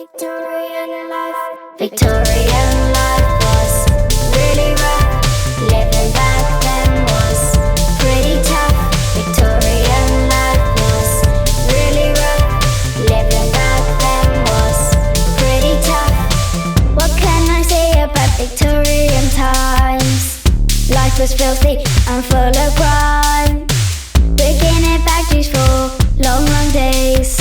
Victorian life. Victorian life was really rough. Living back then was pretty tough. Victorian life was really rough. Living back then was pretty tough. What can I say about Victorian times? Life was filthy and full of crime. Working in factories for long, long days.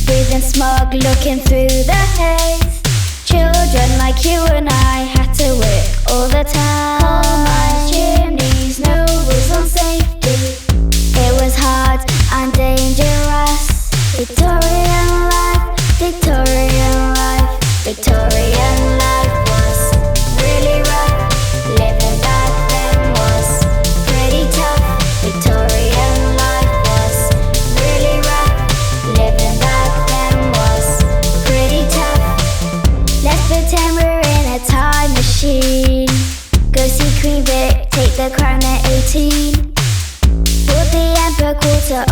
Breathing smog, looking through the haze. Children like you and I had to work all the time. Coal mines, chimneys, no rules on safety. It was hard and dangerous. Victorian life, Victorian life. Victorian life was really rough. Living back then was pretty tough. Victorian life was really rough. Living back then was pretty tough. Let's pretend we're in a time machine. Go see Queen Vic, take the crown at 18. Bought the Emperor quarter